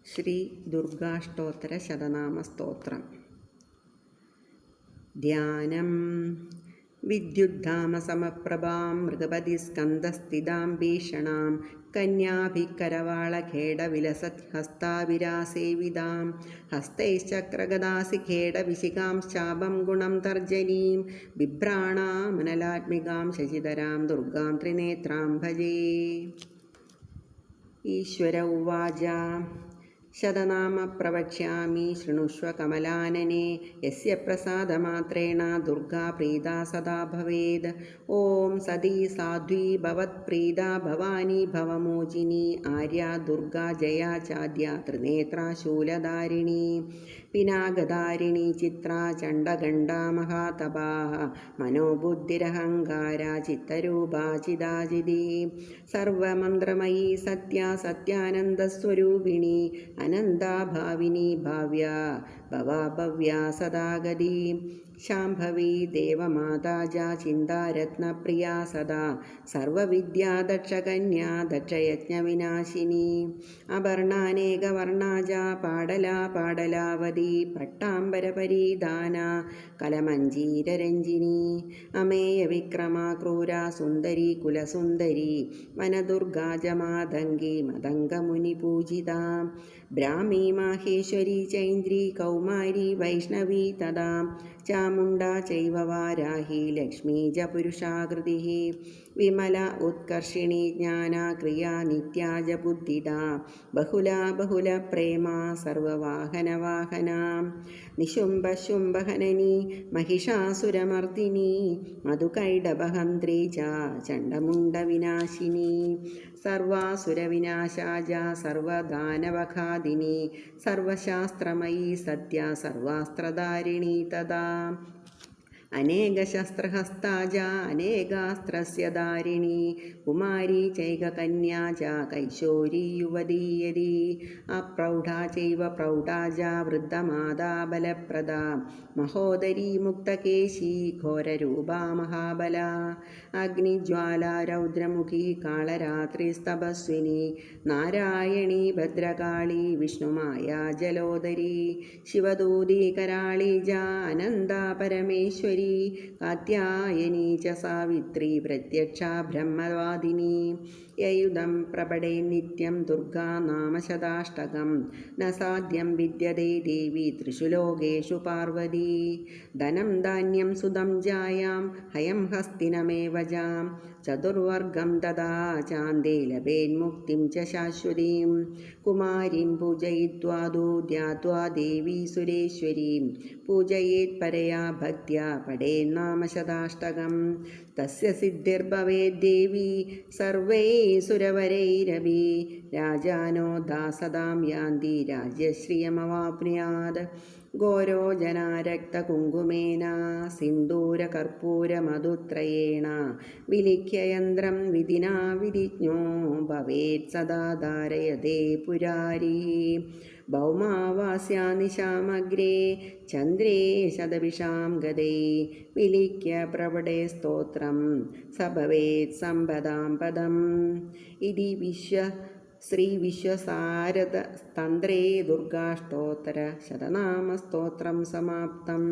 ശ്രീ ദുർഗാഷ്ടോത്തര ശതനാമസ്തോത്രം. ധ്യാനം. വിദ്യുദ്ധാമസമപ്രഭാം മൃഗപതിസ്കന്ധസ്ഥിതാം ഭീഷണാം കന്യാഭിക്കരവാളഖേടവിലസത്ഹസ്താവിരാസേവിതാം ഹസ്തൈശ്ചക്രഗദാസിഖേടവിശിഖാംശ്ചാപം ഗുണം തർജനീം ബിഭ്രാണാമനലാത്മികാം ശശിധരാം ദുർഗാം ത്രിനേത്രാം ഭജേ. ഈശ്വര ഉവാച. ശതനാമ പ്രവക്ഷ്യാമി ശൃണുഷ്വ കമലാനനെ യസ്യ പ്രസാദമാത്രേണ ദുർഗാ പ്രീതാ സദാ ഭവേത്. ഓം സതി സാധ്വീ ഭവത്പ്രീതാ ഭവാനി ഭവമോചിനി ആര്യാ ദുർഗാ ജയാ ചാദ്യ ത്രിനേത്രാ ശൂലധാരിണി പിനാകധാരിണി ചിത്രാ ചണ്ഡഗണ്ഡാ മഹാതപാ മനോബുദ്ധിരഹങ്കാരാ ചിത്തരൂപാ ചിദാചിദി സർവമന്ത്രമയീ സത്യാ സത്യാനന്ദസ്വരൂപിണി അനന്താ ഭാവിനി ഭാവ്യാ ഭവാ ഭവ്യാ സദാഗതി ശാംഭവി ദേവമാതാ ജാ ചിന്താരത്നപ്രിയാ സദാ സർവവിദ്യാ ദക്ഷകന്യാ ദക്ഷയജ്ഞവിനാശിനി അപർണാനേകവർണാ ജാ പാടലാ പാടലാവതി പട്ടാംബരപരീധാന കലമഞ്ജീരരഞ്ജിനി അമേയ വിക്രമാ ക്രൂരാ സുന്ദരി കുലസുന്ദരി വനദുർഗാ ജമാതംഗി മതംഗമുനിപൂജിതാ ബ്രാഹ്മീ മാഹേശ്വരി ചൈന്ദ്രി കൗമാരി വൈഷ്ണവി തഥാ ചാമുണ്ഡാ ചൈവ വാരാഹി ലക്ഷ്മീ ച പുരുഷാകൃതി വിമല ഉത്കർഷിണി ജ്ഞാനാ ക്രിയാ നിത്യാ ച ബുദ്ധിദാ ബഹുലാ ബഹുല പ്രേമാ സർവവാഹനവാഹനാ നിശുംഭശുംഭഹനനി മഹിഷാസുരമർദിനി മധുകൈടഭഹന്ത്രീ ച ചണ്ഡമുണ്ഡവിനാശിനി സർവാസുരവിനാശാ ച സർവദാനവഘാതിനി സർവശാസ്ത്രമയീ സത്യാ സർവാസ്ത്രധാരിണി തഥാ അനേകശസ്ത്രഹസ്താ ച അനേകാസ്ത്രസ്യ ധാരിണി കുമാരീ ചൈകകന്യാ ച കൈശോരീ യുവതീ യതി അപ്രൗഢാ ചൈവ പ്രൗഢാ ച വൃദ്ധമാതാ ബലപ്രദാ മഹോദരീ മുക്തകേശീ ഘോരരൂപാ മഹാബലാ അഗ്നിജ്വാലാ രൗദ്രമുഖി കാളരാത്രിസ്തപസ്വിനി നാരായണീ ഭദ്രകാളി വിഷ്ണുമായാ ജലോദരി ശിവദൂതി കരാളി ച അനന്താ പരമേശ്വരി കാത്യായനി ച സാവിത്രി പ്രത്യക്ഷാ ബ്രഹ്മവാദിനി യയുധം പ്രപടേ നിത്യം ദുർഗാ നാമശതാഷ്ടകം ന സാധ്യം വിദ്യതേ ദേവി ത്രിഷു ലോകേഷു പാർവതി ധനം ധാന്യം സുതം ജായാം ഹയം ഹസ്തിനമേവ ജാം ചതുർവർഗം തഥാ ചാന്ദേ ലഭേന്മുക്തിം ച ശാശ്വതീം കുമാരീം പൂജയിത്വാ ധ്യാത്വാ ദേവീ സുരേശ്വരീം പൂജയേത് പരയാ ഭക്ത്യാ പഠേന്നാമശതാഷ്ടകം തസ്യ സിദ്ധിർഭവേദ്ദേവി സർവൈസുരവരൈരപി രാജാനോ ദാസതാം യാന്തി രാജ്യശ്രിയമവാപ്നുയാത് ഘോരോജനാരക്തകുങ്കുമേന സിന്ദൂരകർപ്പൂരമധുത്രയേണ വിലിഖ്യയന്ത്രം വിധിനാ വിധിജ്ഞോ ഭവേത് സദാ ധാരയതേ പുരാരി ഭൗമാവാസ്യാ നിശാമഗ്രേ ചന്ദ്രേ ശതഭിഷാം ഗതൈ വിലിഖ്യ പ്രവടേ സ്തോത്രം സ ഭവേത് സമ്പദാം പദം. ഇതി ശ്രീ വിശ്വസാരദ തന്ത്രേ ദുർഗാഷ്ടോത്തര ശതനാമസ്തോത്രം സമാപ്തം.